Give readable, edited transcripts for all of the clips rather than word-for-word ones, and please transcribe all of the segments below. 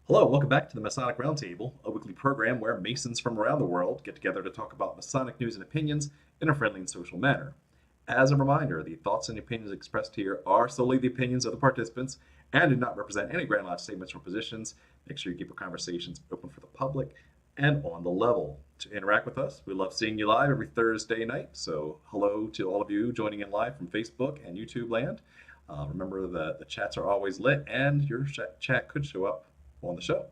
Hello, welcome back to the Masonic Roundtable, a weekly program where Masons from around the world get together to talk about Masonic news and opinions in a friendly and social manner. As a reminder, the thoughts and opinions expressed here are solely the opinions of the participants and do not represent any Grand Lodge statements or positions. Make sure you keep your conversations open for the public and on the level. To interact with us, we love seeing you live every Thursday night, so hello to all of you joining in live from Facebook and YouTube land. Remember that the chats are always lit and your chat could show up on the show.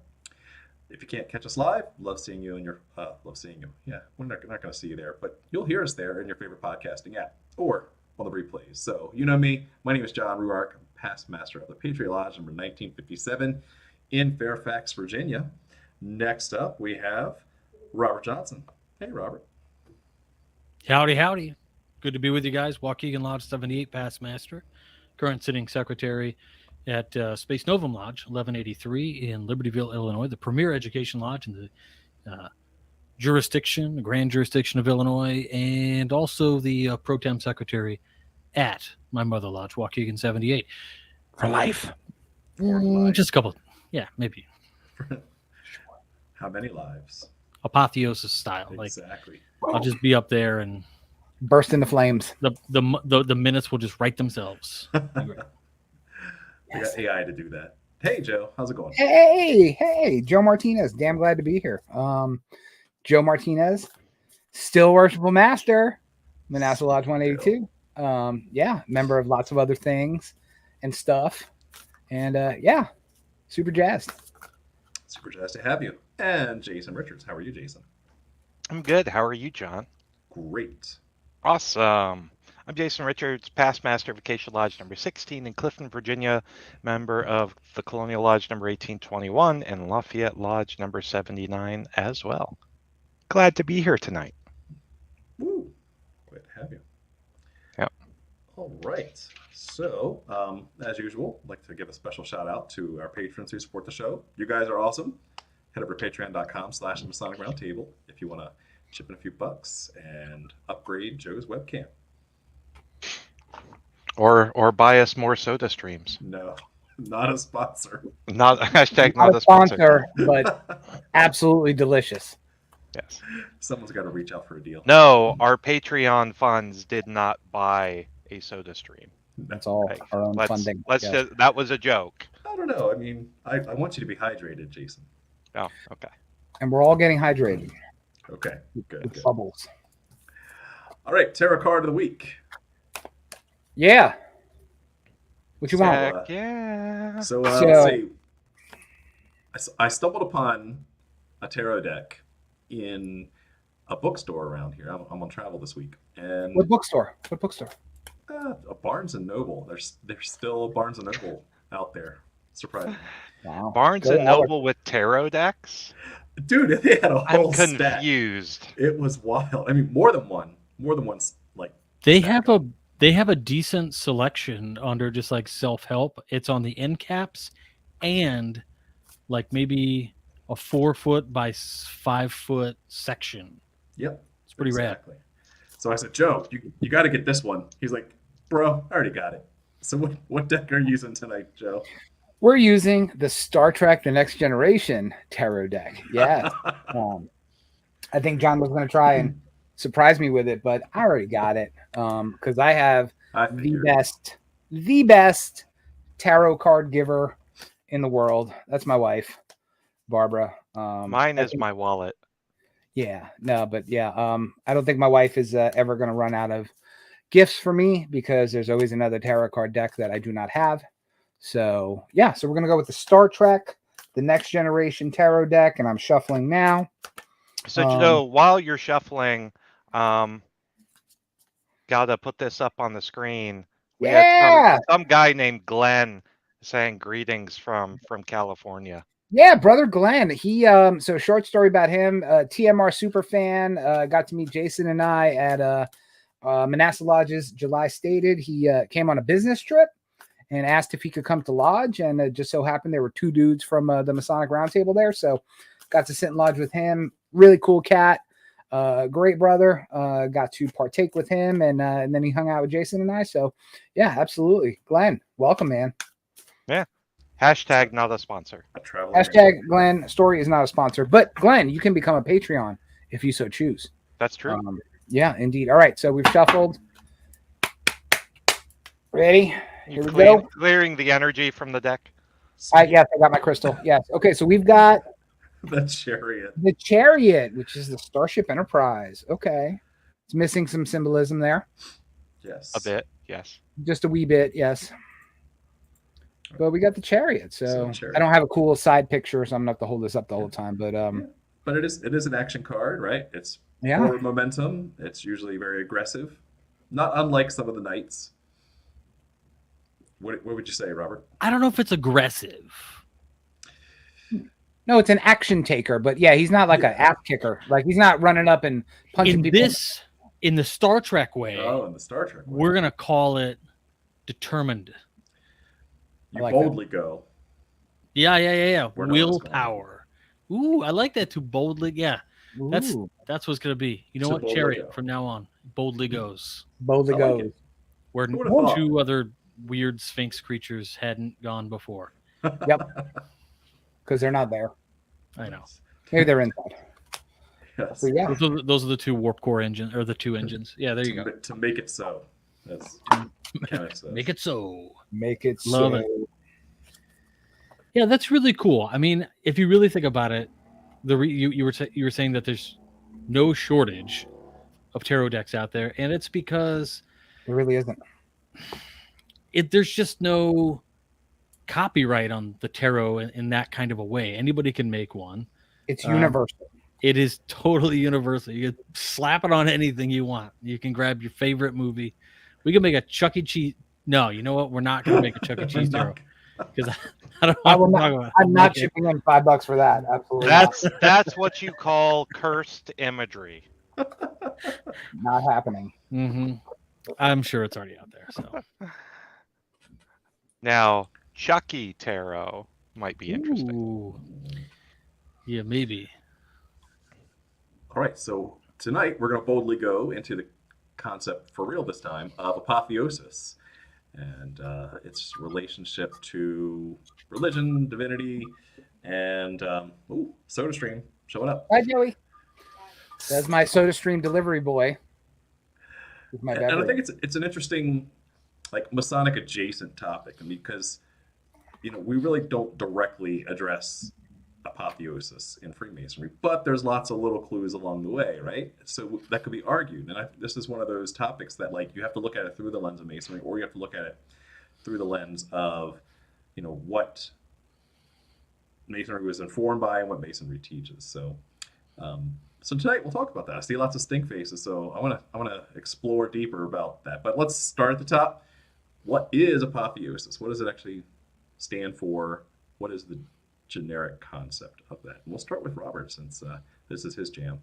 If you can't catch us live, love seeing you love seeing you. Yeah, we're not going to see you there, but you'll hear us there in your favorite podcasting app or on the replays. So you know me. My name is John Ruark. I'm past master of the Patriot Lodge number 1957 in Fairfax, Virginia. Next up, we have Robert Johnson. Hey, Robert. Howdy, howdy. Good to be with you guys. Waukegan Lodge 78, past master, current sitting secretary at Space Novum Lodge 1183 in Libertyville, Illinois, the premier education lodge in the the grand jurisdiction of Illinois, and also the pro tem secretary at my mother lodge, Waukegan 78. For life. Just a couple. Yeah, maybe. How many lives? Apotheosis style. Exactly. Like, I'll just be up there and burst into flames. The minutes will just write themselves. We got AI to do that. Hey, Joe, how's it going? Hey, Joe Martinez. Damn glad to be here. Joe Martinez, still worshipful master, Manasseh Lodge 182. Member of lots of other things and stuff. And super jazzed. Super jazzed to have you. And Jason Richards. How are you, Jason? I'm good. How are you, John? Great. Awesome. I'm Jason Richards, past master of Acacia Lodge number 16 in Clifton, Virginia, member of the Colonial Lodge number 1821 and Lafayette Lodge number 79 as well. Glad to be here tonight. Woo. Glad to have you. Yep. All right. So, as usual, I'd like to give a special shout out to our patrons who support the show. You guys are awesome. Head over to patreon.com/Masonic Roundtable if you want to chip in a few bucks and upgrade Joe's webcam. Or buy us more soda streams. No, not a sponsor. Not a sponsor, but absolutely delicious. Yes. Someone's got to reach out for a deal. No, our Patreon funds did not buy a soda stream. That's all our own funding. That was a joke. I don't know. I mean, I want you to be hydrated, Jason. Oh, okay. And we're all getting hydrated. Okay, good. Bubbles. All right, tarot card of the week. Yeah. What you want? Yeah. So let's see. I stumbled upon a tarot deck in a bookstore around here. I'm on travel this week. And What bookstore? A Barnes and Noble. There's still a Barnes and Noble out there. Surprising. Wow. Barnes and Noble with tarot decks? Dude, they had a whole I'm confused. Stack. It was wild. I mean, more than one's like they have a decent selection under just like self-help. It's on the end caps and like maybe a 4-foot by 5-foot section. Yep. It's pretty rad. So I said, Joe, you got to get this one. He's like, bro, I already got it. So what deck are you using tonight, Joe? We're using the Star Trek The Next Generation tarot deck. Yeah. I think John was going to try and surprise me with it, but I already got it because I have the best tarot card giver in the world. That's my wife, Barbara. Mine is my wallet. Yeah, no, but yeah, I don't think my wife is ever going to run out of gifts for me because there's always another tarot card deck that I do not have. So yeah, so we're going to go with the Star Trek, The Next Generation tarot deck, and I'm shuffling now. So Joe, while you're shuffling, gotta put this up on the screen. We had some guy named Glenn saying greetings from California. Yeah, brother Glenn. He so short story about him. TMR super fan. Got to meet Jason and I at Manasseh Lodge's July Stated. He came on a business trip and asked if he could come to Lodge, and it just so happened there were two dudes from the Masonic Roundtable there, so got to sit in Lodge with him. Really cool cat. Great brother. Got to partake with him, and then he hung out with Jason and I. So yeah, absolutely. Glenn, welcome, man. Yeah. Hashtag not a sponsor. A traveling Hashtag Glenn Story is not a sponsor, but Glenn, you can become a Patreon if you so choose. That's true. Yeah, indeed. All right, so we've shuffled. Ready? Here we go. Clearing the energy from the deck. Yes, I got my crystal. Yes. Okay, so we've got The Chariot. the Chariot, which is the Starship Enterprise. Okay. It's missing some symbolism there. Yes. A bit, yes. Just a wee bit, yes. But we got the Chariot. So Chariot. I don't have a cool side picture, so I'm gonna have to hold this up the whole time. But But it is an action card, right? It's forward momentum. It's usually very aggressive. Not unlike some of the knights. What would you say, Robert? I don't know if it's aggressive. no, it's an action taker, but yeah, he's not like an ass kicker. Like he's not running up and punching people. In the Star Trek way, in the Star Trek way, we're gonna call it determined. You like boldly go. Yeah. Willpower. Ooh, I like that too. Boldly, yeah. Ooh. That's what's gonna be. You know what? Chariot from now on. Boldly goes. Boldly goes. Like where two other weird Sphinx creatures hadn't gone before. Yep. Because they're not there. I know. Maybe they're inside. Yes. So, yeah. Those are the two warp core engines, or the two engines. Yeah, there you go. To make it so. That's make it so. Make it Love so. it. Yeah, that's really cool. I mean, if you really think about it, you were saying that there's no shortage of tarot decks out there, and it's because there really isn't. There's just no copyright on the tarot in that kind of a way. Anybody can make one. It's universal. It is totally universal. You can slap it on anything you want. You can grab your favorite movie. We can make a Chuck E. Cheese. No, you know what? We're not going to make a Chuck E. Cheese tarot because I don't. I'm not shipping in $5 for that. Absolutely. That's what you call cursed imagery. Not happening. Mm-hmm. I'm sure it's already out there. So. Now, Chucky Tarot might be interesting. Ooh. Yeah, maybe. All right, so tonight we're going to boldly go into the concept, for real this time, of apotheosis and its relationship to religion, divinity, and SodaStream showing up. Hi, Joey. That's my SodaStream delivery boy. And I think it's an interesting, like, Masonic adjacent topic, because we really don't directly address apotheosis in Freemasonry, but there's lots of little clues along the way, right? So that could be argued, and this is one of those topics that, like, you have to look at it through the lens of Masonry, or you have to look at it through the lens of what Masonry was informed by and what Masonry teaches. So so tonight we'll talk about that. I see lots of stink faces, so I want to explore deeper about that. But let's start at the top. What is apotheosis? What does it actually stand for? What is the generic concept of that? And we'll start with Robert, since this is his jam.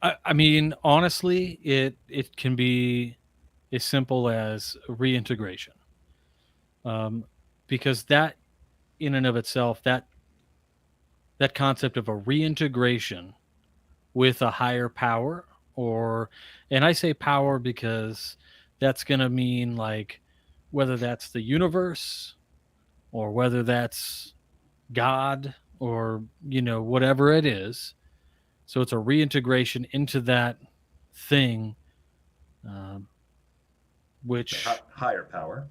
I mean, honestly, it can be as simple as reintegration, because that, in and of itself, that concept of a reintegration with a higher power, and I say power because that's going to mean, like, whether that's the universe or whether that's God or, whatever it is. So it's a reintegration into that thing, which higher power,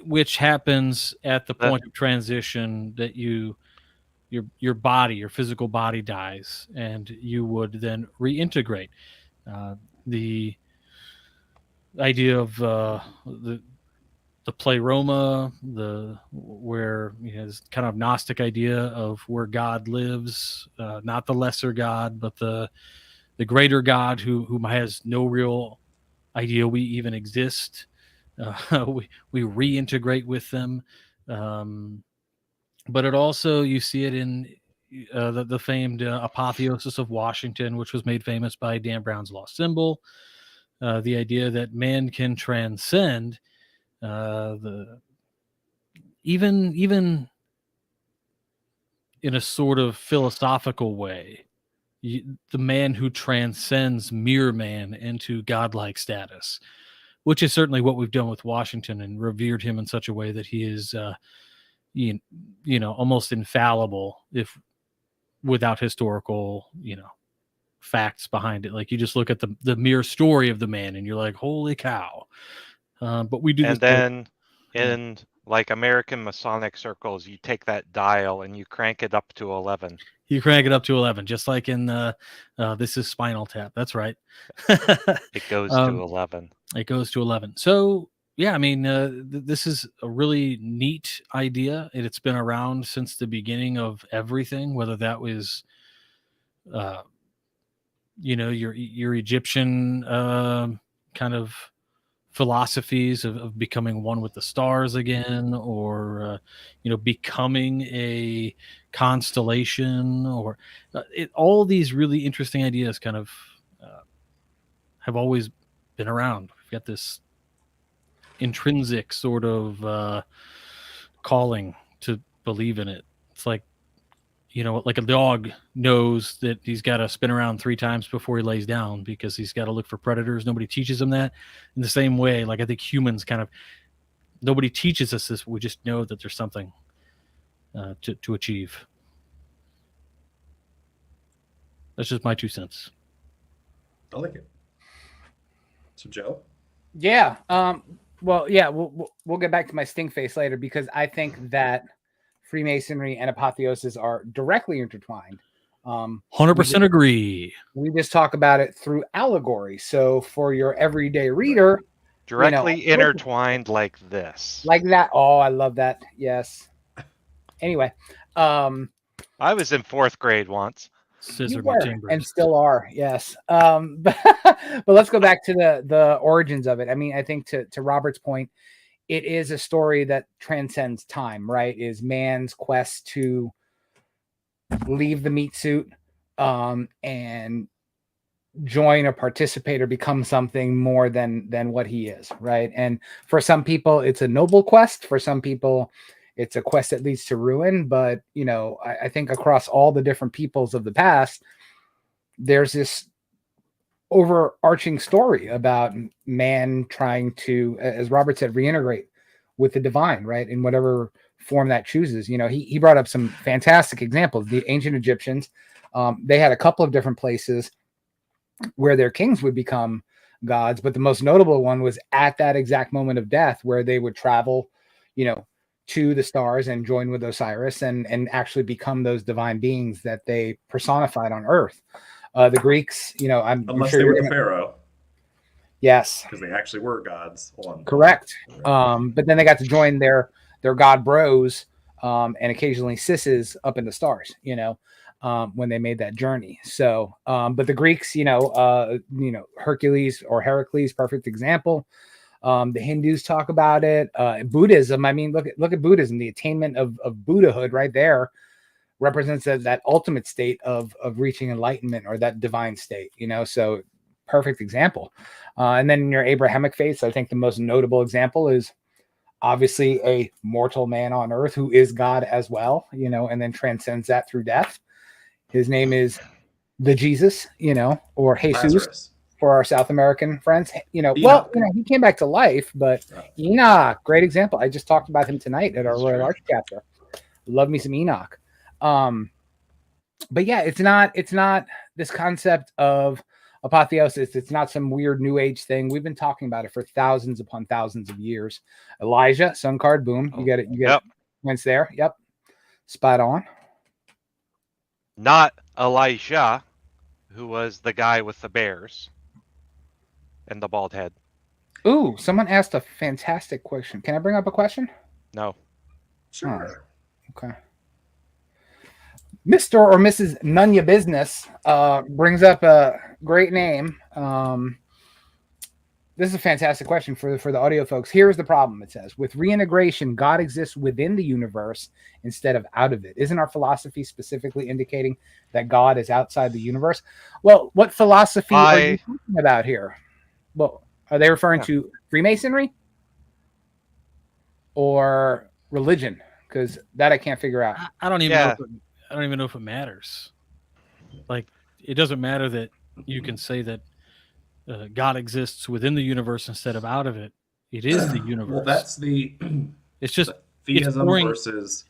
which happens at the point of transition that your body, your physical body dies, and you would then reintegrate. The idea of the pleroma, where this kind of Gnostic idea of where God lives, not the lesser God, but the greater God who has no real idea we even exist. We reintegrate with them. But it also, you see it in the famed Apotheosis of Washington, which was made famous by Dan Brown's Lost Symbol. The idea that man can transcend even in a sort of philosophical way, the man who transcends mere man into godlike status, which is certainly what we've done with Washington and revered him in such a way that he is, almost infallible if without historical, facts behind it. Like you just look at the mere story of the man and you're like, holy cow. But we do And this then in like American Masonic circles, you take that dial and you crank it up to 11. You crank it up to 11, just like in This is Spinal Tap. That's right. It goes to 11. It goes to 11. So, yeah, I mean, this is a really neat idea. It's been around since the beginning of everything, whether that was, your Egyptian kind of philosophies of becoming one with the stars again, or becoming a constellation, or all these really interesting ideas kind of have always been around. We've got this intrinsic sort of calling to believe in it. It's like, like a dog knows that he's got to spin around 3 times before he lays down because he's got to look for predators. Nobody teaches him that. In the same way, like I think humans nobody teaches us this. We just know that there's something to achieve. That's just my 2 cents. I like it. So, Joe? Yeah. Well, yeah, we'll get back to my stink face later because I think that Freemasonry and Apotheosis are directly intertwined. 100% agree. We just talk about it through allegory. So for your everyday reader, directly intertwined like this. Like that. Oh, I love that. Yes. Anyway, I was in 4th grade once. Scissor and still are. Yes. But let's go back to the origins of it. I mean, I think to Robert's point, it is a story that transcends time, right? Is man's quest to leave the meat suit and join or participate or become something more than what he is, right? And for some people, it's a noble quest. For some people, it's a quest that leads to ruin. But, I think across all the different peoples of the past, there's this overarching story about man trying to, as Robert said, reintegrate with the divine, right? In whatever form that chooses. He brought up some fantastic examples. The ancient Egyptians, they had a couple of different places where their kings would become gods, but the most notable one was at that exact moment of death where they would travel, to the stars and join with Osiris and actually become those divine beings that they personified on earth. The Greeks, unless they were the pharaoh. Yes, because they actually were gods. Correct. But then they got to join their god bros and occasionally sisses up in the stars. When they made that journey. So, but the Greeks, Hercules or Heracles, perfect example. The Hindus talk about it. Buddhism. I mean, look at Buddhism. The attainment of Buddhahood right there represents that ultimate state of reaching enlightenment or that divine state, so perfect example. And then in your Abrahamic faiths, I think the most notable example is obviously a mortal man on earth who is God as well, and then transcends that through death. His name is the Jesus, or Jesus Lazarus. For our South American friends, he came back to life, but Enoch, great example. I just talked about him tonight at our Royal Arch chapter. Love me some Enoch. But yeah, it's not this concept of apotheosis. It's not some weird new age thing. We've been talking about it for thousands upon thousands of years. Elijah, sun card, boom. You get it. You get points there. Yep. Spot on. Not Elijah, who was the guy with the bears and the bald head. Ooh, someone asked a fantastic question. Can I bring up a question? No. Sure. Okay. Mr. or Mrs. Nunya Business brings up a great name. This is a fantastic question for the audio folks. Here's the problem, it says. With reintegration, God exists within the universe instead of out of it. Isn't our philosophy specifically indicating that God is outside the universe? Well, what philosophy are you talking about here? Well, are they referring to Freemasonry or religion? Because that I can't figure out. I don't even know. I don't even know if it matters. Like, it doesn't matter that you can say that God exists within the universe instead of out of it. It is the universe. Well, that's the it's just theism boring. versus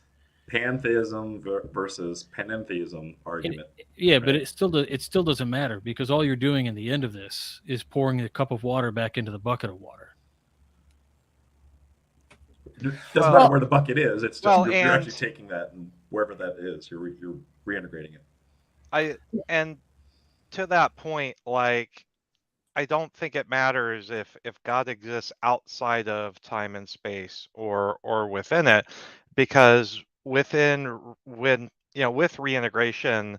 pantheism versus panentheism argument. Yeah, but it still doesn't matter, because all you're doing in the end of this is pouring a cup of water back into the bucket of water. It doesn't matter where the bucket is. It's just you're actually taking that, and wherever that is, you're reintegrating it. And to that point, like, I don't think it matters if God exists outside of time and space or within it, because with reintegration,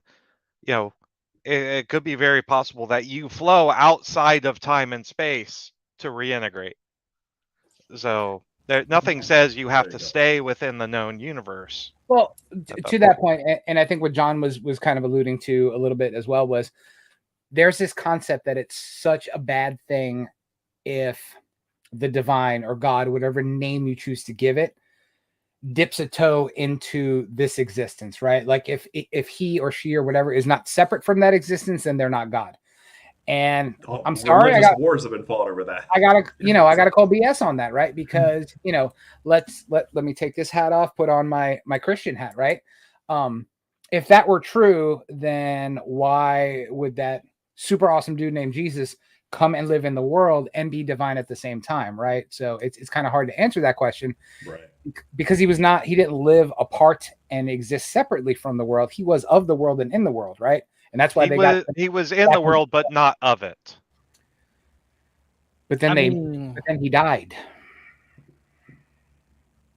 it could be very possible that you flow outside of time and space to reintegrate. So nothing says you have to stay within the known universe. Well, to that point, and I think what John was kind of alluding to a little bit as well, was there's this concept that it's such a bad thing if the divine or God, whatever name you choose to give it, dips a toe into this existence, right? Like if he or she or whatever is not separate from that existence, then they're not God. And I'm sorry, wars have been fought over that. I gotta call BS on that, right? Because let me take this hat off, put on my Christian hat, right? If that were true, then why would that super awesome dude named Jesus come and live in the world and be divine at the same time, right? So it's kind of hard to answer that question, right? Because he didn't live apart and exist separately from the world. He was of the world and in the world, right? And that's why he was in the world, but not of it. But then he died.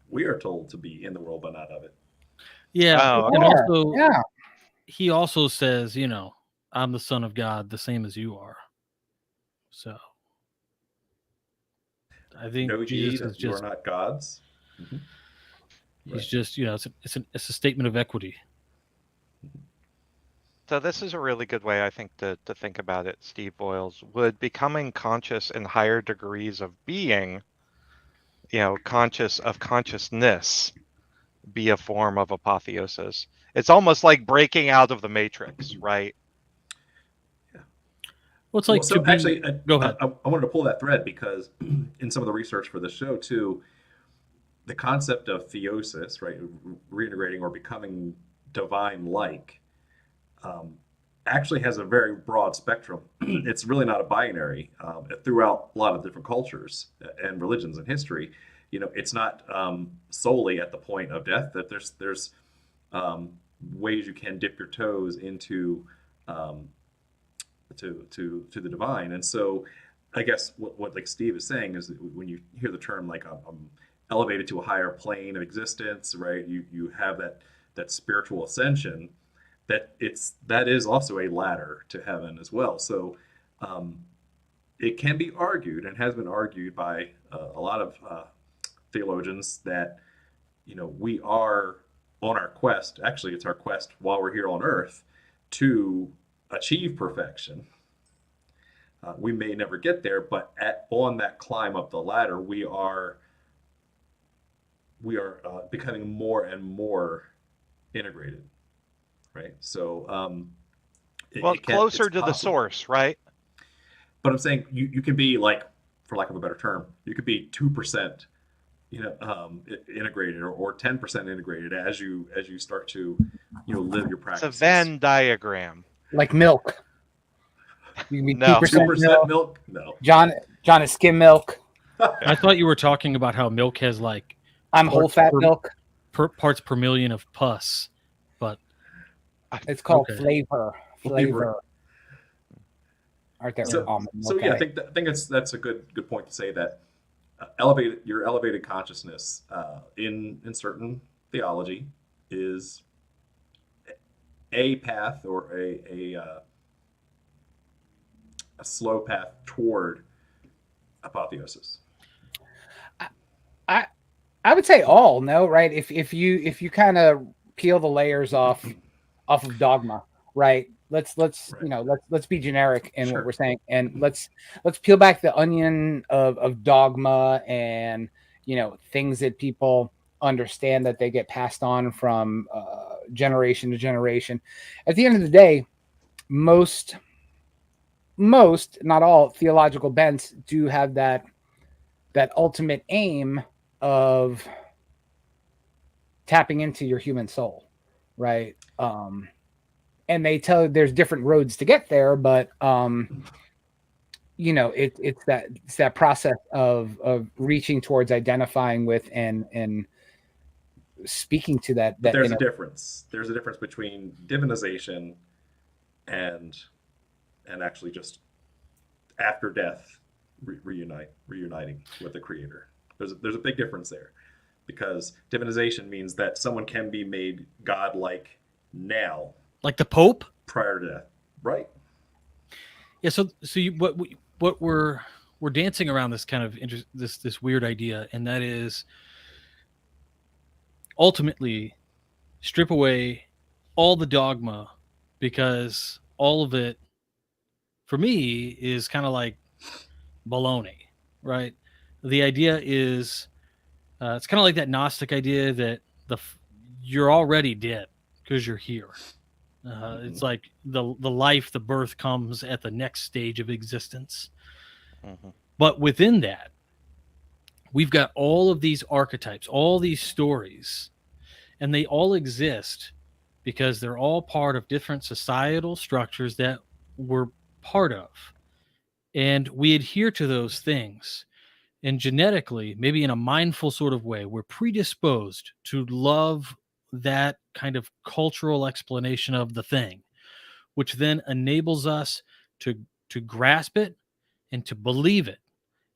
We are told to be in the world, but not of it. Yeah. And also, he also says, I'm the Son of God, the same as you are. So I think Jesus is you are not gods. Mm-hmm. He's just, it's a statement of equity. So this is a really good way, I think, to think about it, Steve Boyles. Would becoming conscious in higher degrees of being, conscious of consciousness, be a form of apotheosis? It's almost like breaking out of the matrix, right? Yeah. Well, it's like go ahead. I wanted to pull that thread because in some of the research for the show too, the concept of theosis, right, reintegrating or becoming divine-like, actually has a very broad spectrum. It's really not a binary throughout a lot of different cultures and religions and history. It's not solely at the point of death. That there's ways you can dip your toes into to the divine. And so I guess what like Steve is saying is that when you hear the term like I'm elevated to a higher plane of existence, right? You have that spiritual ascension. That is also a ladder to heaven as well. So it can be argued and has been argued by a lot of theologians that we are on our quest. Actually, it's our quest while we're here on earth to achieve perfection. We may never get there, but on that climb up the ladder, we are becoming more and more integrated. Right. So, closer to the source, right? But I'm saying you can be like, for lack of a better term, you could be 2%, integrated or 10% integrated as you start to, live your practice. It's a Venn diagram. Like milk. You can be 2% milk. No. John is skim milk. I thought you were talking about how milk has like. I'm whole fat milk. Parts per million of pus, but. It's called flavor. Aren't there almond milk? So yeah, I think that's a good point to say that your elevated consciousness in certain theology is a path or a slow path toward apotheosis. I would say all, no, right? If you kind of peel the layers off of dogma, right? Let's be generic in what we're saying, and let's peel back the onion of dogma and things that people understand that they get passed on from generation to generation. At the end of the day, most most, not all, theological bents do have that ultimate aim of tapping into your human soul, right? And they tell you there's different roads to get there, but you know, it's that process of reaching towards identifying with and speaking to that But there's inner. a difference. There's a difference between divinization and actually just after death reuniting with the creator. There's a big difference there, because divinization means that someone can be made godlike now, Like the Pope. prior to death, right? Yeah. So what we're dancing around this kind of this weird idea, and that is ultimately strip away all the dogma, because all of it for me is kind of like baloney, right? The idea is it's kind of like that Gnostic idea that you're already dead because you're here. It's like the life, the birth comes at the next stage of existence. But within that, we've got all of these archetypes, all these stories, and they all exist because they're all part of different societal structures that we're part of. And we adhere to those things. And genetically, maybe in a mindful sort of way, we're predisposed to love that kind of cultural explanation of the thing, which then enables us to grasp it and to believe it.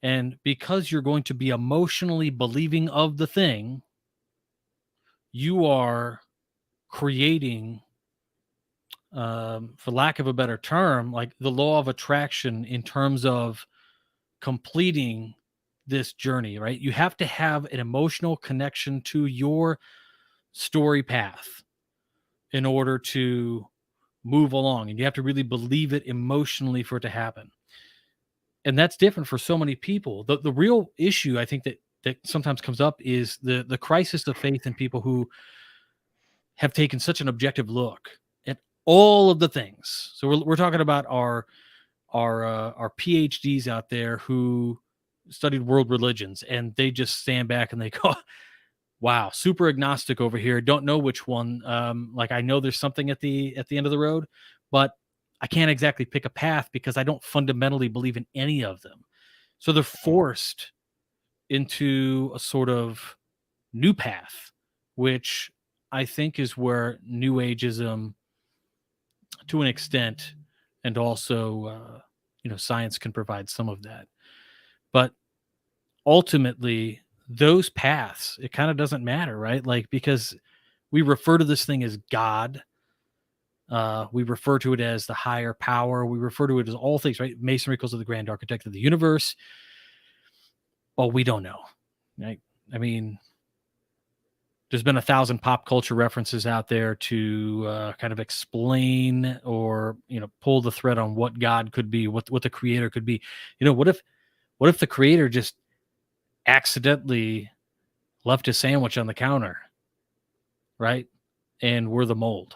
And because you're going to be emotionally believing of the thing, you are creating, for lack of a better term, like the law of attraction in terms of completing this journey, right? You have to have an emotional connection to your story path in order to move along, and you have to really believe it emotionally for it to happen. And that's different for so many people. The real issue I think that sometimes comes up is the crisis of faith in people who have taken such an objective look at all of the things. So we're talking about our PhDs out there who studied world religions, and they just stand back and they go, wow, super agnostic over here, don't know which one. Like, I know there's something at the end of the road, but I can't exactly pick a path because I don't fundamentally believe in any of them. So they're forced into a sort of new path, which I think is where New Ageism, to an extent, and also science can provide some of that. But ultimately, those paths, it kind of doesn't matter, right? Like, because we refer to this thing as God. We refer to it as the higher power. We refer to it as all things, right? Masonry calls it the grand architect of the universe. Well, we don't know, right? I mean, there's been 1,000 pop culture references out there to kind of explain or pull the thread on what God could be, what the creator could be. What if the creator just accidentally left his sandwich on the counter, right? And we're the mold.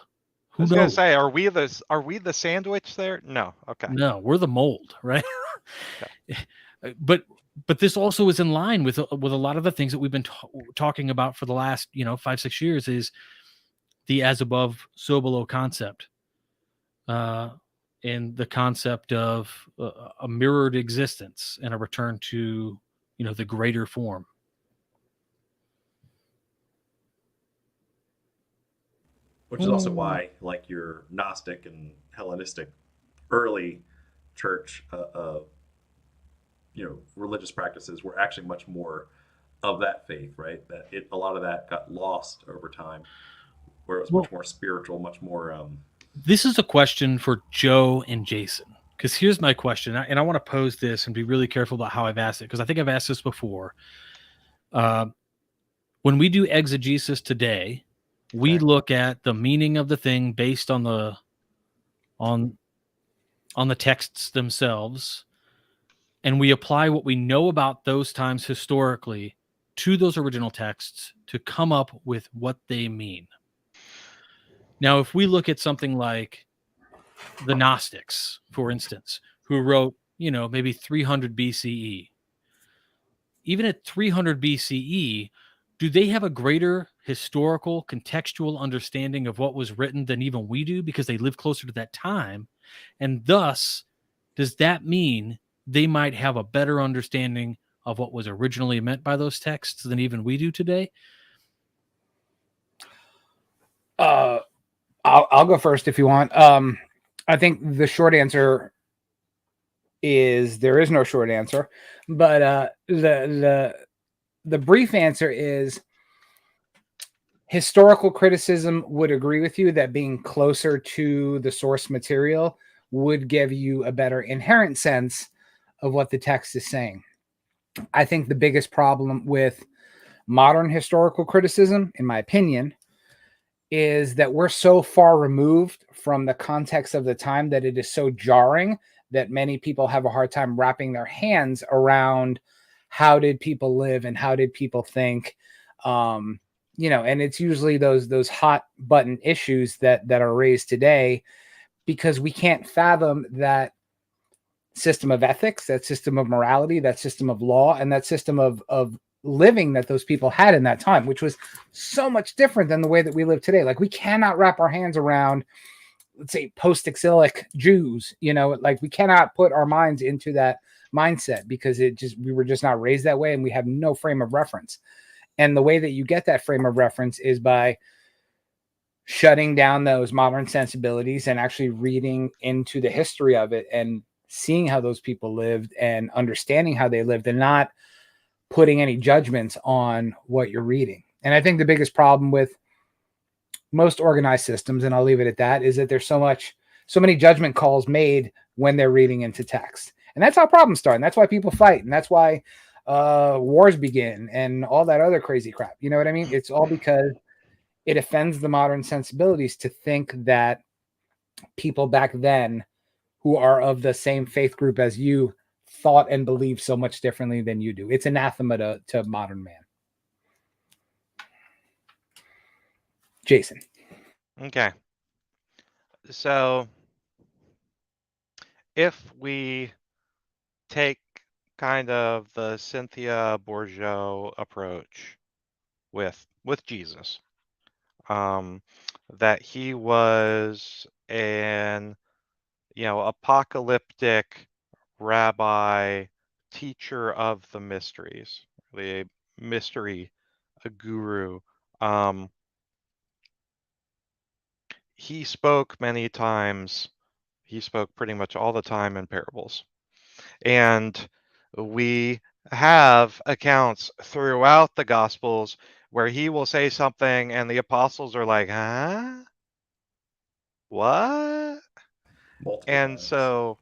I was gonna say, are we the sandwich there? No. Okay. No, we're the mold, right? Okay. But this also is in line with a lot of the things that we've been talking about for the last 5-6 years, is the as above, so below concept, and the concept of a mirrored existence and a return to the greater form. Which is also why, like, your Gnostic and Hellenistic early church, religious practices were actually much more of that faith, right? That a lot of that got lost over time, where it was much more spiritual, much more. This is a question for Joe and Jason, because here's my question, and I want to pose this and be really careful about how I've asked it, because I think I've asked this before. When we do exegesis today, we look at the meaning of the thing based on the texts themselves, and we apply what we know about those times historically to those original texts to come up with what they mean. Now, if we look at something like the Gnostics, for instance, who wrote, maybe 300 BCE. Even at 300 BCE, do they have a greater historical, contextual understanding of what was written than even we do because they live closer to that time? And thus, does that mean they might have a better understanding of what was originally meant by those texts than even we do today? I'll go first if you want. I think the short answer is there is no short answer, but the brief answer is historical criticism would agree with you that being closer to the source material would give you a better inherent sense of what the text is saying. I think the biggest problem with modern historical criticism, in my opinion, is that we're so far removed from the context of the time that it is so jarring that many people have a hard time wrapping their hands around how did people live and how did people think. And it's usually those hot button issues that are raised today because we can't fathom that system of ethics, that system of morality, that system of law, and that system of living that those people had in that time, which was so much different than the way that we live today. Like we cannot wrap our hands around, let's say, post-exilic Jews, like we cannot put our minds into that mindset because we were just not raised that way and we have no frame of reference. And the way that you get that frame of reference is by shutting down those modern sensibilities and actually reading into the history of it and seeing how those people lived and understanding how they lived and not putting any judgments on what you're reading. And I think the biggest problem with most organized systems, and I'll leave it at that, is that there's so many judgment calls made when they're reading into text. And that's how problems start. And that's why people fight. And that's why wars begin and all that other crazy crap. You know what I mean? It's all because it offends the modern sensibilities to think that people back then who are of the same faith group as you thought and believed so much differently than you do. It's anathema to modern man. Jason. Okay. So if we take kind of the Cynthia Bourgeois approach with Jesus, that he was an apocalyptic rabbi, teacher of the mysteries, a mystery, a guru. He spoke many times. He spoke pretty much all the time in parables. And we have accounts throughout the Gospels where he will say something and the apostles are like, huh? What? Multiple And times. so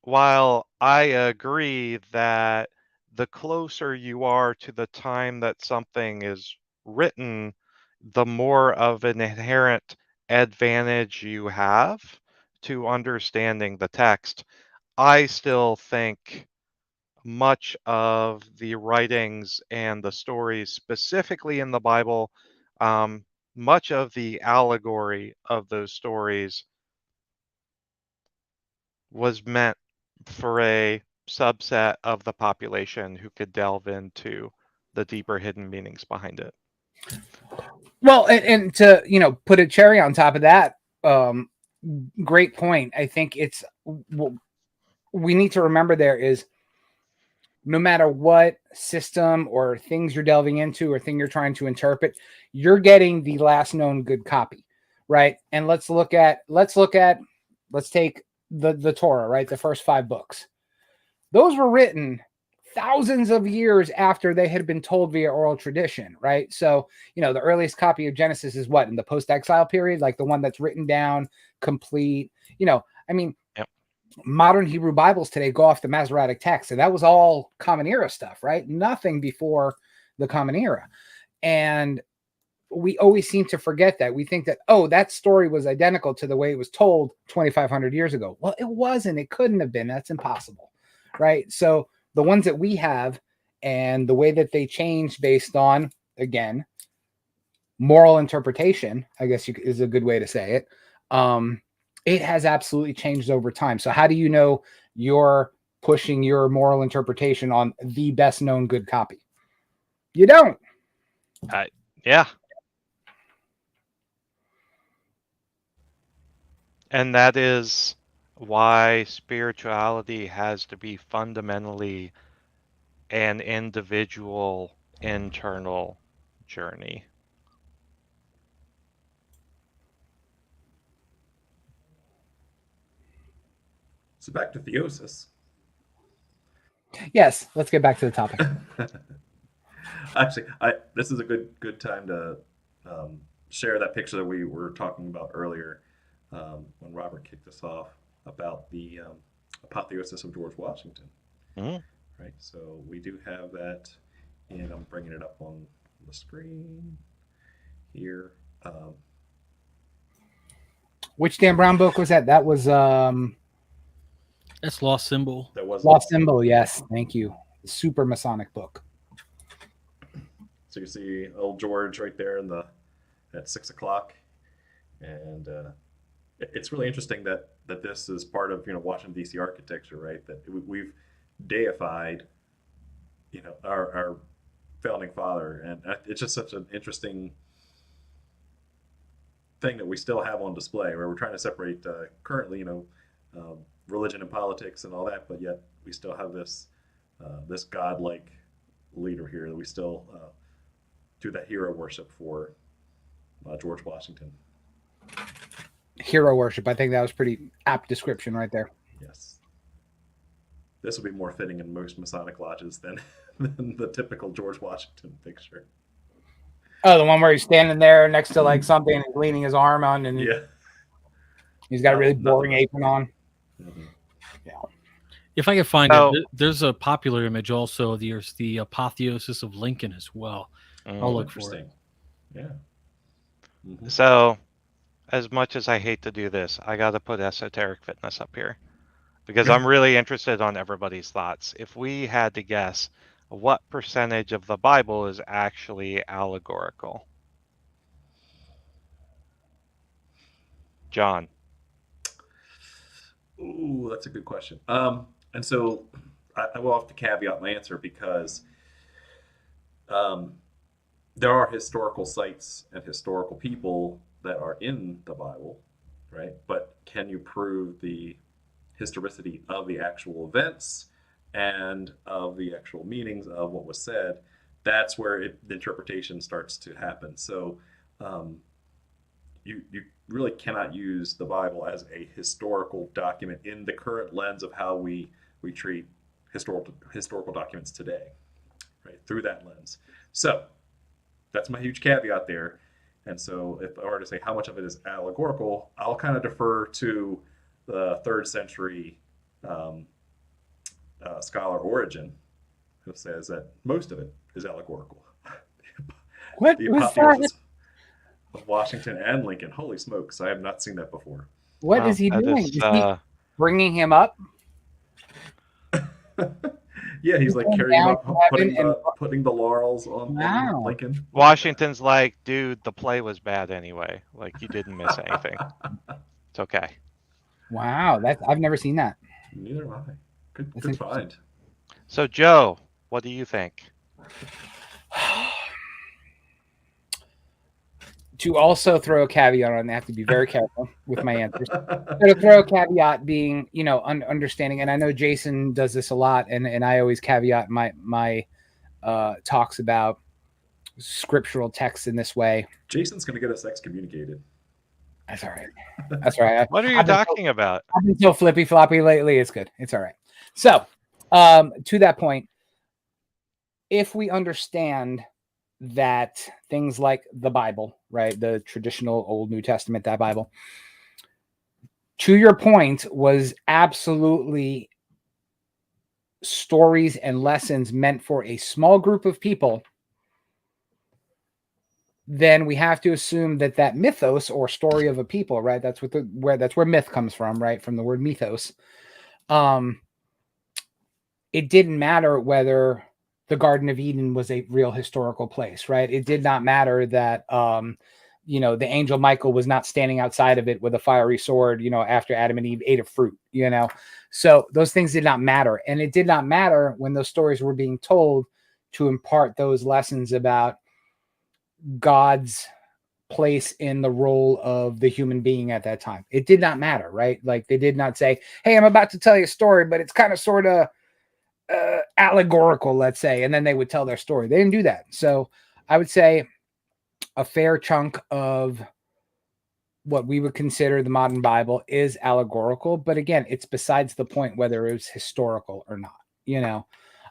while I agree that the closer you are to the time that something is written, the more of an inherent advantage you have to understanding the text, I still think much of the writings and the stories, specifically in the Bible, much of the allegory of those stories was meant for a subset of the population who could delve into the deeper hidden meanings behind it. Well, and to put a cherry on top of that, great point. I think it's we need to remember there is no matter what system or things you're delving into or thing you're trying to interpret, you're getting the last known good copy, right? And let's take the Torah, right? The first 5 books. Those were written thousands of years after they had been told via oral tradition, right? So, the earliest copy of Genesis is what, in the post-exile period, like the one that's written down, complete, Yep. Modern Hebrew Bibles today go off the Masoretic text. And that was all Common Era stuff, right? Nothing before the Common Era. And we always seem to forget that. We think that, that story was identical to the way it was told 2,500 years ago. Well, it wasn't. It couldn't have been. That's impossible, right? So the ones that we have and the way that they change based on, again, moral interpretation, I guess is a good way to say it, It has absolutely changed over time. So how do you know you're pushing your moral interpretation on the best known good copy? You don't. Yeah. And that is why spirituality has to be fundamentally an individual internal journey. So back to theosis. Yes, let's get back to the topic. Actually, this is a good time to share that picture that we were talking about earlier when Robert kicked us off about the apotheosis of George Washington. Mhm. Right. So we do have that, and I'm bringing it up on the screen here. Which Dan Brown book was that? That was That's Lost Symbol. That was Lost Symbol. Yes, thank you. Super Masonic book. So you see old George right there at 6 o'clock, and it's really interesting that this is part of Washington D.C. architecture, right? That we've deified our founding father, and it's just such an interesting thing that we still have on display, where we're trying to separate currently religion and politics and all that, but yet we still have this godlike leader here that we still do that hero worship for George Washington. Hero worship. I think that was pretty apt description right there. Yes. This would be more fitting in most Masonic lodges than the typical George Washington picture. Oh, the one where he's standing there next to like something and leaning his arm on, and Yeah. he's got a really boring apron on. Mm-hmm. Yeah. If I can find it, there's a popular image also. There's the apotheosis of Lincoln as well. I'll look for it. Yeah. Mm-hmm. So, as much as I hate to do this, I got to put esoteric fitness up here because I'm really interested on everybody's thoughts. If we had to guess, what percentage of the Bible is actually allegorical? John. Ooh, that's a good question. And so I will have to caveat my answer because there are historical sites and historical people that are in the Bible, right? But can you prove the historicity of the actual events and of the actual meanings of what was said? That's where the interpretation starts to happen. So you really cannot use the Bible as a historical document in the current lens of how we treat historical documents today, right? Through that lens. So that's my huge caveat there. And so if I were to say how much of it is allegorical, I'll kind of defer to the 3rd century scholar Origen, who says that most of it is allegorical. What the was apotheosis that? of Washington and Lincoln. Holy smokes, I have not seen that before. What is he doing? Is he bringing him up? Yeah, he's like carrying him up, putting the laurels on Lincoln. Washington's like, dude, the play was bad anyway. Like, you didn't miss anything. It's okay. Wow, I've never seen that. Neither have I. Good find. So, Joe, what do you think? To also throw a caveat on, I have to be very careful with my answers. To throw a caveat being, understanding, and I know Jason does this a lot, and I always caveat my talks about scriptural texts in this way. Jason's going to get us excommunicated. That's all right. That's all right. What are you talking about? I've been so flippy floppy lately. It's good. It's all right. So, to that point, if we understand that things like the Bible, right, the traditional Old New Testament, that Bible, to your point, was absolutely stories and lessons meant for a small group of people, then we have to assume that mythos or story of a people, right? That's where myth comes from, right? From the word mythos. It didn't matter whether the Garden of Eden was a real historical place, right? It did not matter that you know, the angel Michael was not standing outside of it with a fiery sword, you know, after Adam and Eve ate a fruit, you know. So those things did not matter. And it did not matter when those stories were being told to impart those lessons about God's place in the role of the human being at that time. It did not matter, right? Like they did not say, hey, I'm about to tell you a story, but it's kind of sort of allegorical, let's say, and then they would tell their story. They didn't do that. So I would say a fair chunk of what we would consider the modern Bible is allegorical, but again, it's besides the point whether it was historical or not. You know,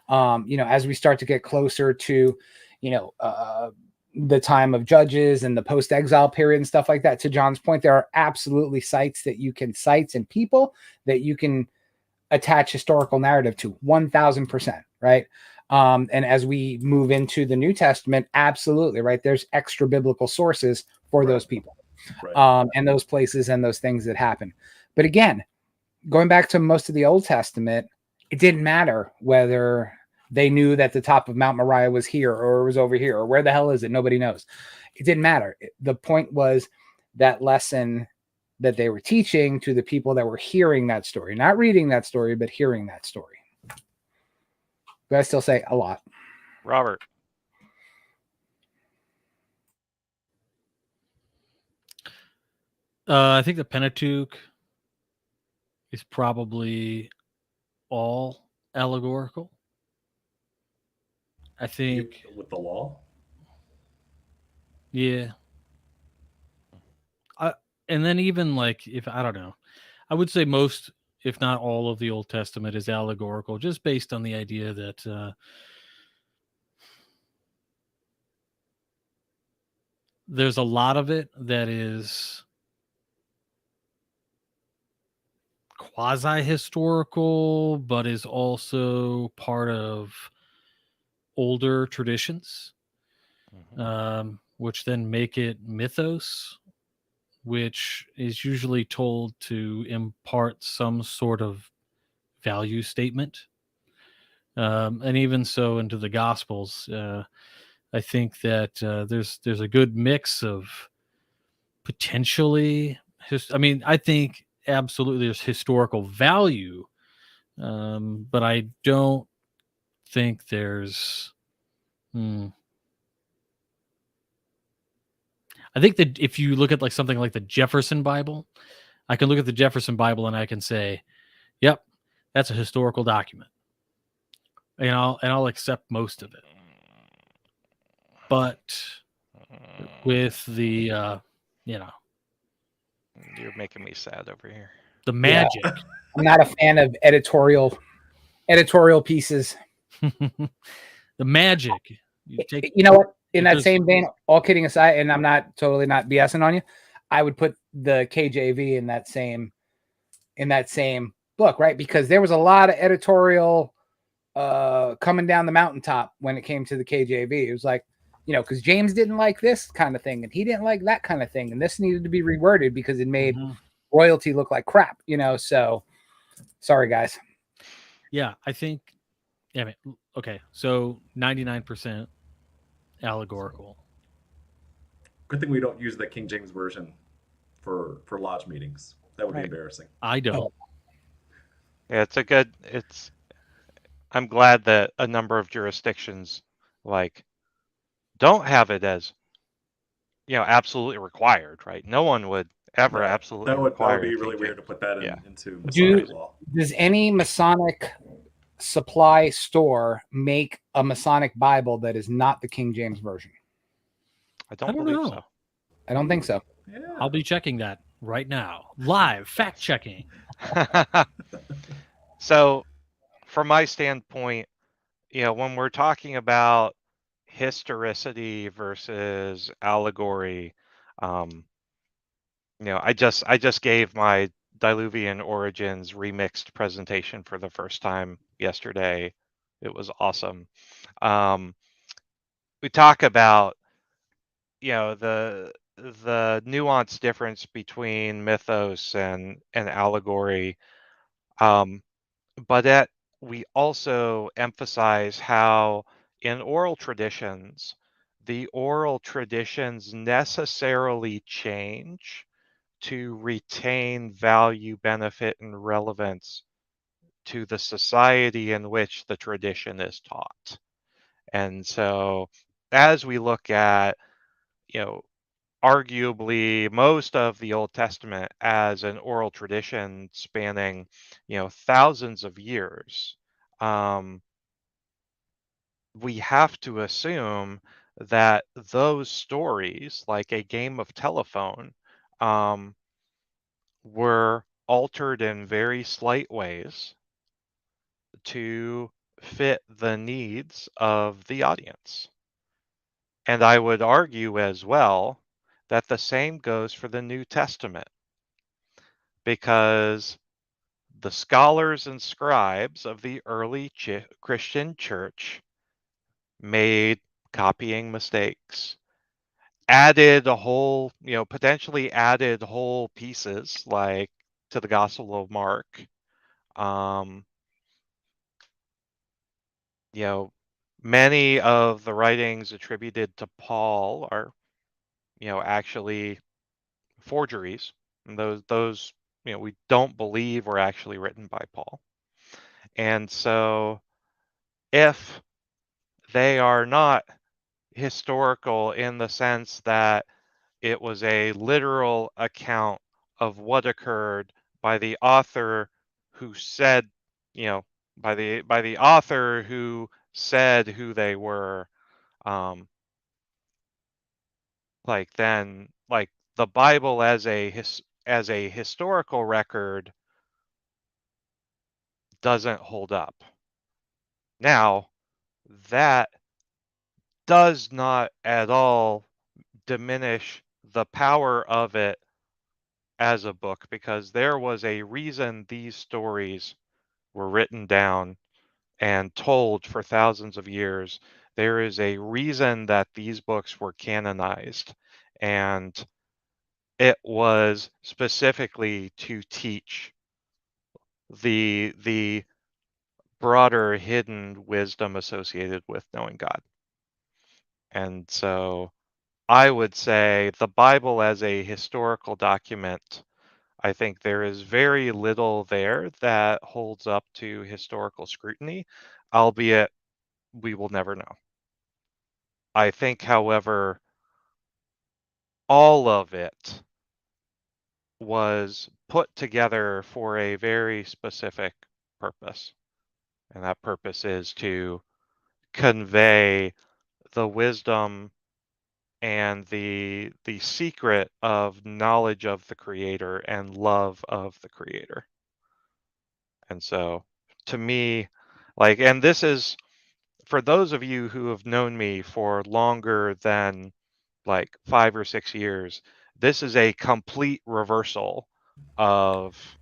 as we start to get closer to, the time of Judges and the post-exile period and stuff like that, to John's point, there are absolutely sites and people that you can attach historical narrative to 1000%, right? And as we move into the New Testament, absolutely, right? There's extra biblical sources for those people, and those places and those things that happen. But again, going back to most of the Old Testament, it didn't matter whether they knew that the top of Mount Moriah was here or it was over here or where the hell is it? Nobody knows. It didn't matter. The point was that lesson that they were teaching to the people that were hearing that story, not reading that story, but hearing that story. But I still say a lot. Robert. I think the Pentateuch is probably all allegorical. I think with the law. Yeah. And then even like, if I don't know, I would say most, if not all of the Old Testament is allegorical, just based on the idea that there's a lot of it that is quasi-historical, but is also part of older traditions, which then make it mythos, which is usually told to impart some sort of value statement. And even so into the Gospels, I think that there's a good mix of potentially, I think absolutely there's historical value, but I don't think there's I think that if you look at like something like the Jefferson Bible, I can look at the Jefferson Bible and I can say, yep, that's a historical document. And I'll accept most of it. But with the you're making me sad over here. The magic. Yeah. I'm not a fan of editorial pieces. The magic. You know what? In that same vein, all kidding aside, and I'm not BSing on you, I would put the KJV in that same book, right? Because there was a lot of editorial coming down the mountaintop when it came to the KJV. It was like, because James didn't like this kind of thing and he didn't like that kind of thing, and this needed to be reworded because it made royalty look like crap, so sorry guys. Yeah, I think okay, so 99% allegorical. Good thing we don't use the King James version for lodge meetings. That would be embarrassing. I don't. Yeah, I'm glad that a number of jurisdictions don't have it as absolutely required, right? No one would ever absolutely require. That would be really weird to put that into Masonic law. Does any Masonic supply store make a Masonic Bible that is not the King James version? I don't believe so. I don't think so. Yeah. I'll be checking that right now. Live fact checking. So from my standpoint, when we're talking about historicity versus allegory, I just gave my Diluvian Origins remixed presentation for the first time yesterday. It was awesome. We talk about the nuanced difference between mythos and allegory, but we also emphasize how in oral traditions the oral traditions necessarily change to retain value, benefit, and relevance to the society in which the tradition is taught. And so as we look at, arguably most of the Old Testament as an oral tradition spanning, thousands of years, we have to assume that those stories, like a game of telephone, were altered in very slight ways to fit the needs of the audience. And I would argue as well that the same goes for the New Testament, because the scholars and scribes of the early Christian church made copying mistakes, added a whole, potentially added whole pieces like to the Gospel of Mark. Many of the writings attributed to Paul are, actually forgeries. And those, we don't believe were actually written by Paul. And so if they are not historical in the sense that it was a literal account of what occurred by the author who said, by the author who said who they were, then the Bible as a historical record doesn't hold up. Now, that does not at all diminish the power of it as a book, because there was a reason these stories were written down and told for thousands of years. There is a reason that these books were canonized, and it was specifically to teach the broader hidden wisdom associated with knowing God. And so I would say the Bible as a historical document, I think there is very little there that holds up to historical scrutiny, albeit we will never know. I think, however, all of it was put together for a very specific purpose. And that purpose is to convey the wisdom and the secret of knowledge of the Creator and love of the Creator. And so to me, and this is for those of you who have known me for longer than 5 or 6 years, this is a complete reversal of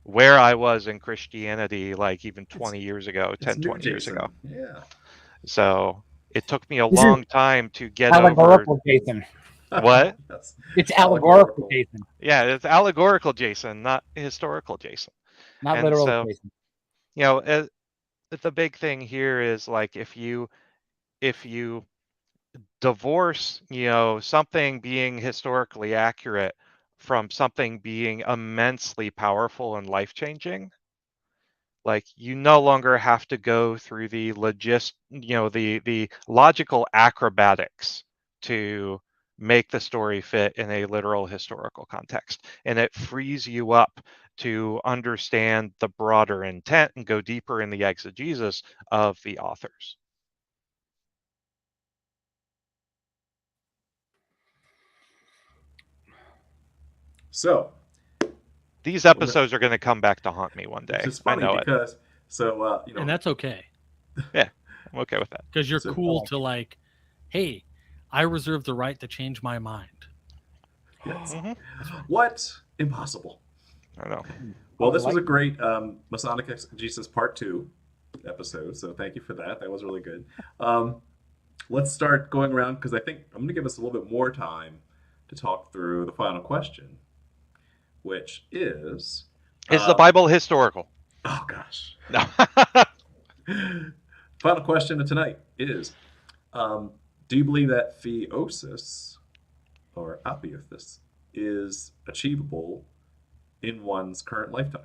where I was in Christianity, even 20 years ago, 10, 20 years ago. Yeah. So it took me a This is long time to get over. Allegorical Jason. What? It's allegorical Jason, Yeah, it's allegorical Jason, not historical Jason. not And literal so, Jason. the big thing here is if you divorce, something being historically accurate from something being immensely powerful and life-changing, you no longer have to go through the the logical acrobatics to make the story fit in a literal historical context. And it frees you up to understand the broader intent and go deeper in the exegesis of the authors. So these episodes are going to come back to haunt me one day. It's funny because and that's okay. Yeah, I'm okay with that. Because you're cool to hey, I reserve the right to change my mind. Yes. What? Impossible. I know. Well, this was a great Masonic Exegesis Part 2 episode, so thank you for that. That was really good. Let's start going around, because I think I'm going to give us a little bit more time to talk through the final question, which is... Is the Bible historical? Oh, gosh. No. Final question of tonight is, Do you believe that theosis or apotheosis is achievable in one's current lifetime?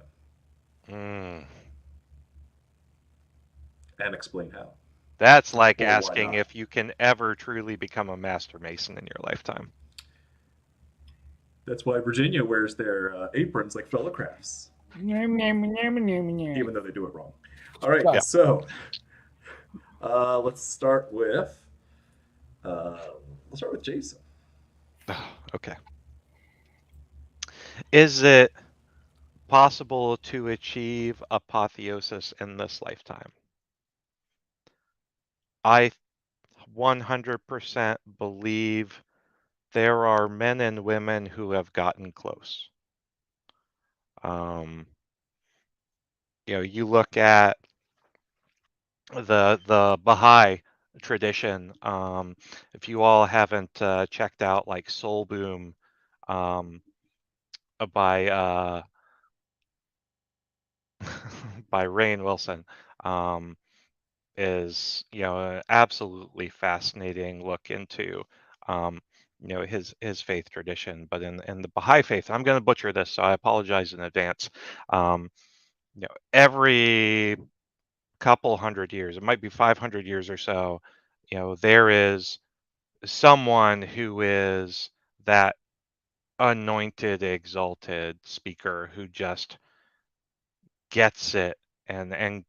Mm. And explain how. That's like Or why asking not? if you can ever truly become a master mason in your lifetime. That's why Virginia wears their aprons like fellow crafts, even though they do it wrong. All right, Well, so let's start with Jason. Okay. Is it possible to achieve apotheosis in this lifetime? I 100% believe there are men and women who have gotten close. You look at the Baha'i tradition. If you all haven't checked out like Soul Boom by by Rainn Wilson, is an absolutely fascinating look into his faith tradition. But in the Baha'i faith, I'm going to butcher this, so I apologize in advance. Every couple hundred years, it might be 500 years or so, there is someone who is that anointed, exalted speaker who just gets it, and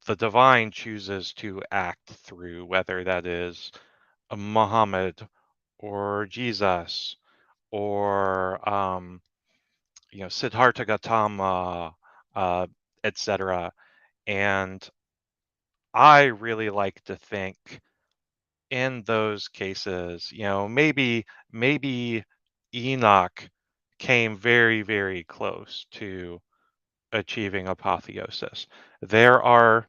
the divine chooses to act through, whether that is a Muhammad or Jesus or Siddhartha Gautama, etc. And I really like to think in those cases, maybe Enoch came very, very close to achieving apotheosis. There are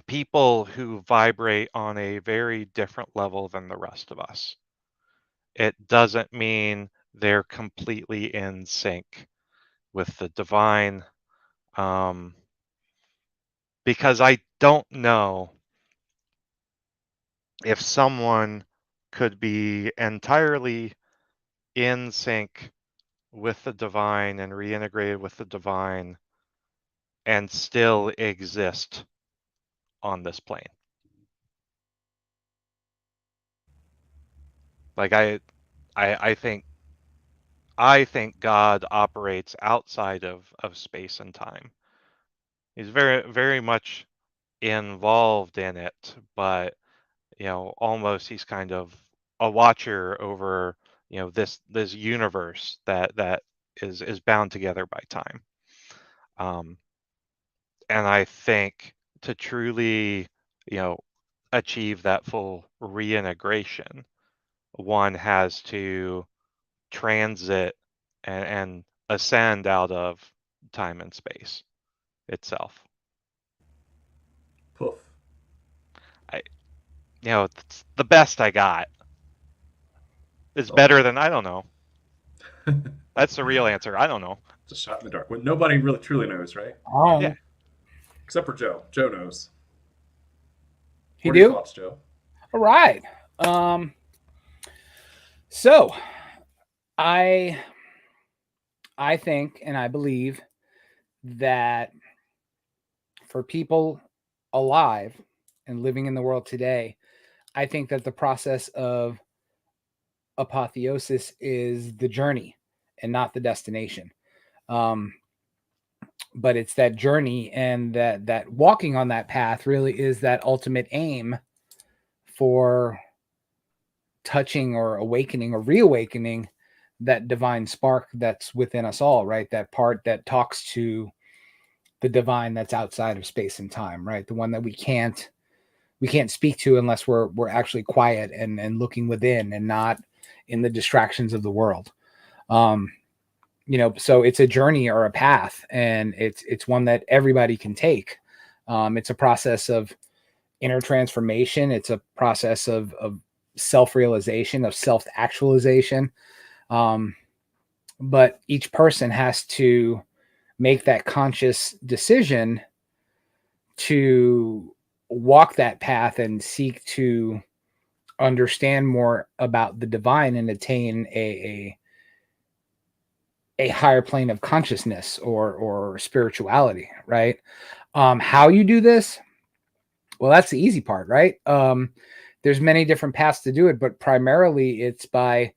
people who vibrate on a very different level than the rest of us. It doesn't mean they're completely in sync with the divine, because I don't know if someone could be entirely in sync with the divine and reintegrated with the divine and still exist on this plane. Like I think God operates outside of space and time. He's very, very much involved in it, but almost he's kind of a watcher over this universe that is bound together by time. And I think to truly achieve that full reintegration, one has to transit and ascend out of time and space itself. Poof. It's the best I got. It's better than I don't know. That's the real answer. I don't know. It's a shot in the dark. When nobody really truly knows, right? Yeah. Except for Joe. Joe knows. He What are your do? thoughts, Joe? All right. So I think and I believe that for people alive and living in the world today, I think that the process of apotheosis is the journey and not the destination. But it's that journey, and that walking on that path really is that ultimate aim for touching or awakening or reawakening that divine spark that's within us all, right? That part that talks to the divine that's outside of space and time, right? The one that we can't speak to unless we're actually quiet and looking within and not in the distractions of the world. So it's a journey or a path, and it's one that everybody can take. It's a process of inner transformation. It's a process of self-realization, of self-actualization. But each person has to make that conscious decision to walk that path and seek to understand more about the divine and attain a higher plane of consciousness or spirituality, right? How you do this? Well, that's the easy part, right? There's many different paths to do it, but primarily it's by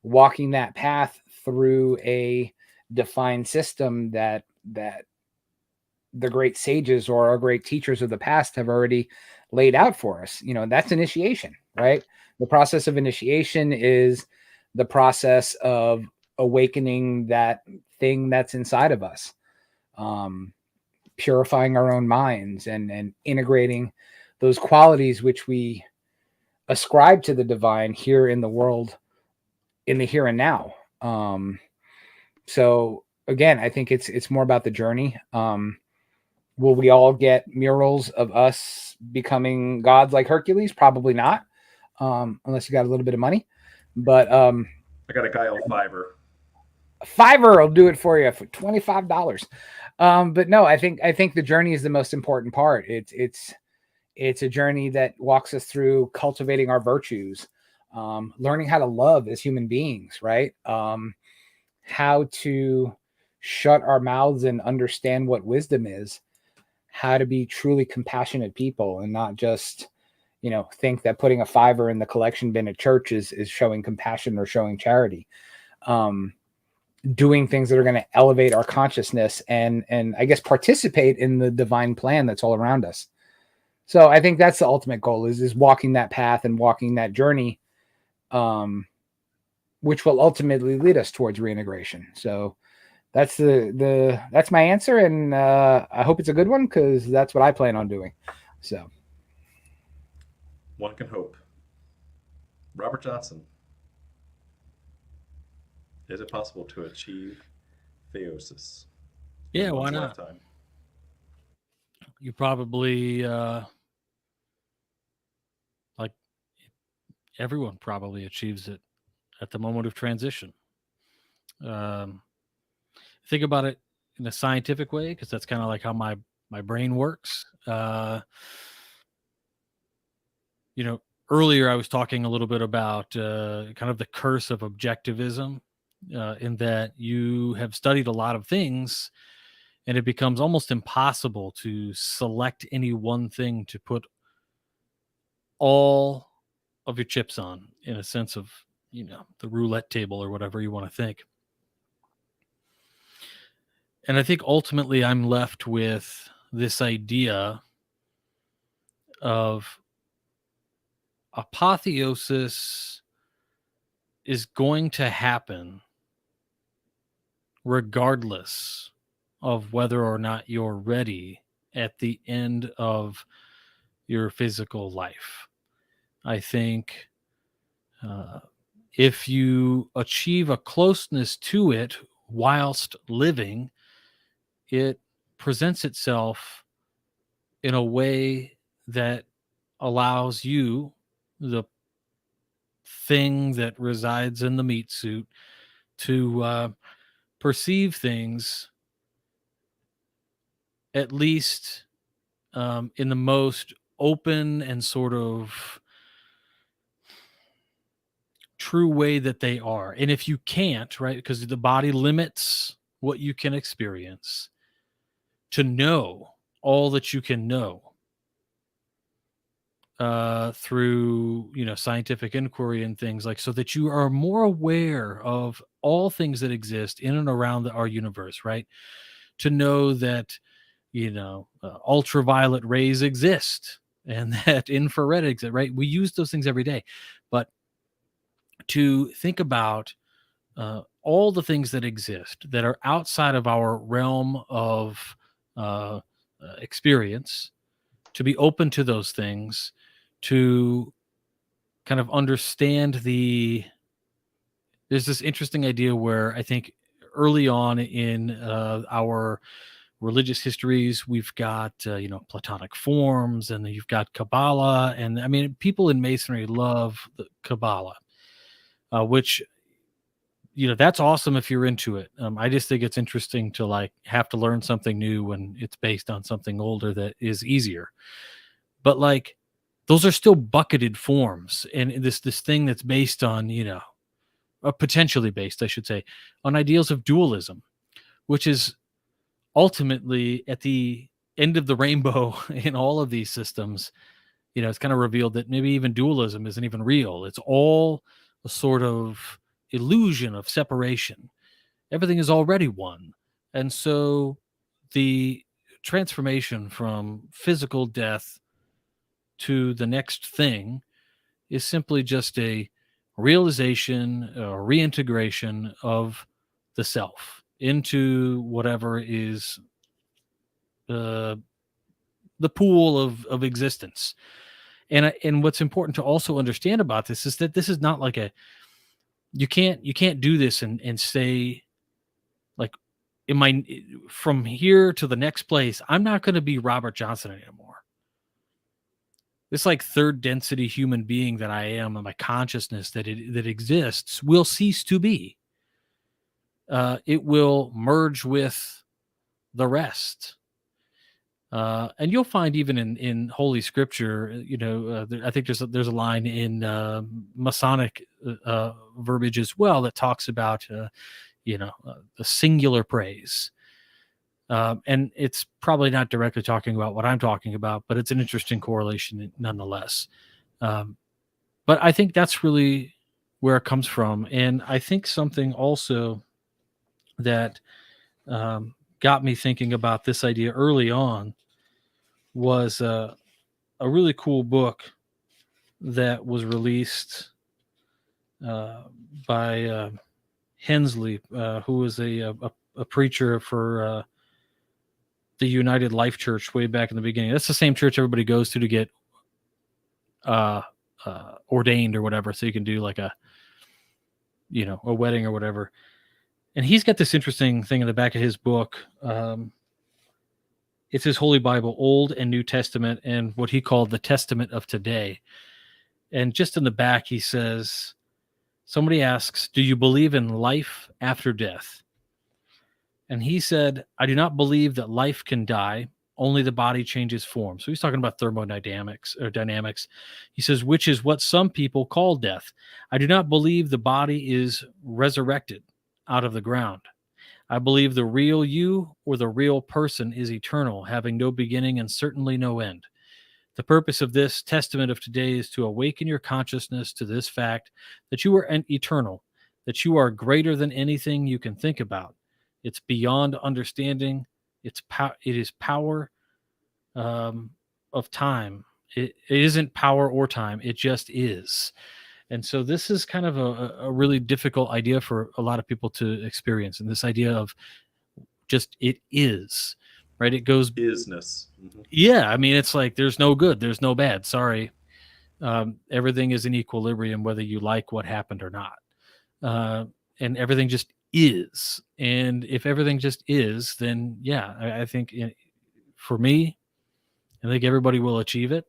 walking that path through a defined system that the great sages or our great teachers of the past have already laid out for us. You know, that's initiation, right? The process of initiation is the process of awakening that thing that's inside of us, purifying our own minds and integrating those qualities which we ascribe to the divine here in the world, in the here and now. So again, I think it's more about the journey. Will we all get murals of us becoming gods like Hercules? Probably not, unless you got a little bit of money. But I got a guy on Fiverr. Fiverr will do it for you for $25. But no, I think the journey is the most important part. It's a journey that walks us through cultivating our virtues, learning how to love as human beings, right? How to shut our mouths and understand what wisdom is, how to be truly compassionate people and not just, you know, think that putting a $5 in the collection bin at church is showing compassion or showing charity. Doing things that are going to elevate our consciousness and I guess participate in the divine plan that's all around us. So I think that's the ultimate goal is walking that path and walking that journey, which will ultimately lead us towards reintegration. So that's that's my answer, and I hope it's a good one because that's what I plan on doing. So one can hope. Robert Johnson, is it possible to achieve theosis? Yeah, in why one's not? lifetime? You probably like everyone probably achieves it at the moment of transition. Think about it in a scientific way, because that's kind of like how my brain works. You know, earlier I was talking a little bit about kind of the curse of objectivism, in that you have studied a lot of things and it becomes almost impossible to select any one thing to put all of your chips on, in a sense of, you know, the roulette table or whatever you want to think. And I think ultimately I'm left with this idea of apotheosis is going to happen regardless of whether or not you're ready at the end of your physical life. I think if you achieve a closeness to it whilst living, it presents itself in a way that allows you, the thing that resides in the meat suit, to perceive things at least in the most open and sort of true way that they are. And if you can't, right, because the body limits what you can experience, to know all that you can know through, you know, scientific inquiry and things, like, so that you are more aware of all things that exist in and around our universe, right? To know that, you know, ultraviolet rays exist and that infrared exist, right? We use those things every day. But to think about all the things that exist that are outside of our realm of experience, to be open to those things, to kind of understand there's this interesting idea where I think early on in our religious histories, we've got, you know, Platonic forms, and you've got Kabbalah. And I mean, people in Masonry love the Kabbalah, which, you know, that's awesome if you're into it. I just think it's interesting to like have to learn something new when it's based on something older that is easier. But like, those are still bucketed forms, and this thing that's based on, potentially based, I should say, on ideals of dualism, which is ultimately at the end of the rainbow in all of these systems. It's kind of revealed that maybe even dualism isn't even real. It's all a sort of illusion of separation. Everything is already one. And so the transformation from physical death to the next thing is simply just a realization, a reintegration of the self into whatever is the pool of existence. And what's important to also understand about this is that this is not like you can't do this and say, like, from here to the next place, I'm not going to be Robert Johnson anymore. This like third density human being that I am, and my consciousness that exists, will cease to be. It will merge with the rest. And you'll find even in Holy Scripture, I think there's a line in Masonic verbiage as well that talks about, the singular praise. And it's probably not directly talking about what I'm talking about, but it's an interesting correlation nonetheless. But I think that's really where it comes from. And I think something also that got me thinking about this idea early on was a really cool book that was released by Hensley, who was a preacher for the United Life Church way back in the beginning. That's the same church everybody goes to get ordained or whatever, so you can do like a wedding or whatever. And he's got this interesting thing in the back of his book. It's his Holy Bible, Old and New Testament, and what he called the Testament of today. And just in the back, he says, somebody asks, do you believe in life after death? And he said, I do not believe that life can die, only the body changes form. So he's talking about thermodynamics or dynamics. He says, which is what some people call death. I do not believe the body is resurrected out of the ground. I believe the real you or the real person is eternal, having no beginning and certainly no end. The purpose of this testament of today is to awaken your consciousness to this fact that you are eternal, that you are greater than anything you can think about. It's beyond understanding. It is power of time. It isn't power or time. It just is. And so this is kind of a really difficult idea for a lot of people to experience. And this idea of just it is, right? It goes Isness. Mm-hmm. Yeah. I mean, it's like there's no good, there's no bad. Sorry. Everything is in equilibrium, whether you like what happened or not. And everything just is. And if everything just is, then yeah, I think for me, I think everybody will achieve it.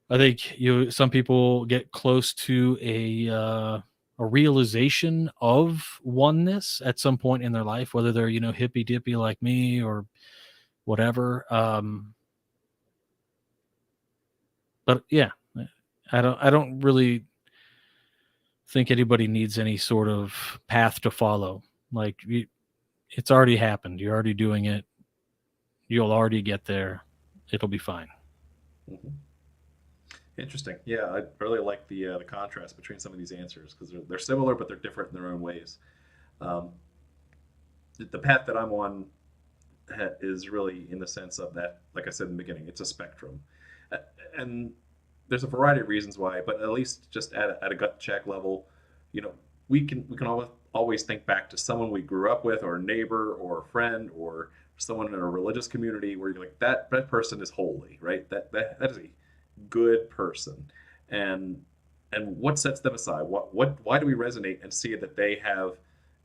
I think some people get close to a realization of oneness at some point in their life, whether they're hippy dippy like me or whatever. But yeah, I don't really think anybody needs any sort of path to follow. Like it's already happened. You're already doing it. You'll already get there. It'll be fine. Mm-hmm. Interesting. Yeah, I really like the contrast between some of these answers because they're similar, but they're different in their own ways. The path that I'm on is really in the sense of that, like I said in the beginning, it's a spectrum, and there's a variety of reasons why. But at least just at a gut check level, we can always think back to someone we grew up with, or a neighbor, or a friend, or someone in a religious community where you're like that person is holy, right? That is a good person, and what sets them aside? Why do we resonate and see that they have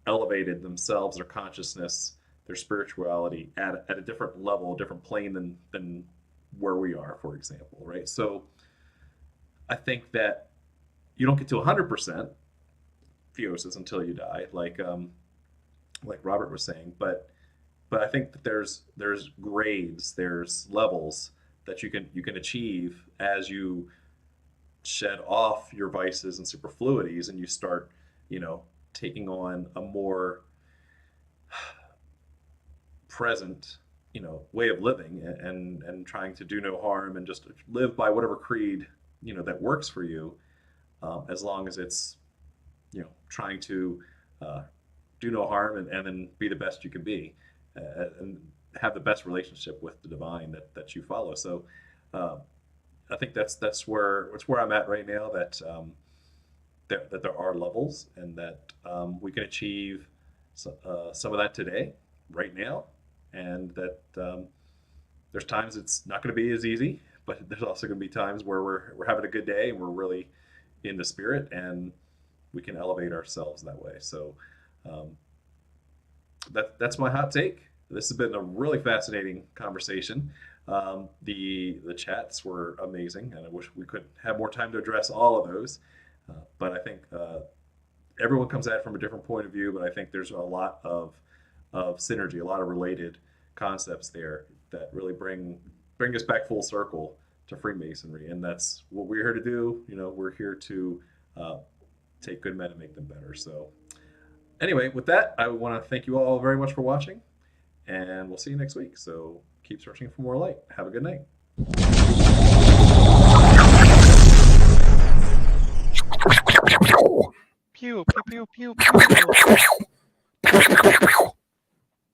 elevated themselves, their consciousness, their spirituality at a different level, a different plane than where we are, for example, right? So I think that you don't get to 100% theosis until you die, like Robert was saying, but I think that there's grades, there's levels that you can achieve as you shed off your vices and superfluities, and you start, taking on a more present, way of living, and trying to do no harm and just live by whatever creed, that works for you, as long as it's, trying to do no harm, and then be the best you can be, and have the best relationship with the divine that you follow. So I think that's where I'm at right now, that that there are levels, and that we can achieve some of that today, right now, and that there's times it's not going to be as easy, but there's also going to be times where we're having a good day and we're really in the spirit, and we can elevate ourselves that way. So that's my hot take. This has been a really fascinating conversation. The chats were amazing, and I wish we could have more time to address all of those. But I think everyone comes at it from a different point of view, but I think there's a lot of synergy, a lot of related concepts there that really bring us back full circle to Freemasonry, and that's what we're here to do. We're here to take good men and make them better. So anyway, with that, I want to thank you all very much for watching, and we'll see you next week. So keep searching for more light. Have a good night. Pew, pew, pew, pew, pew.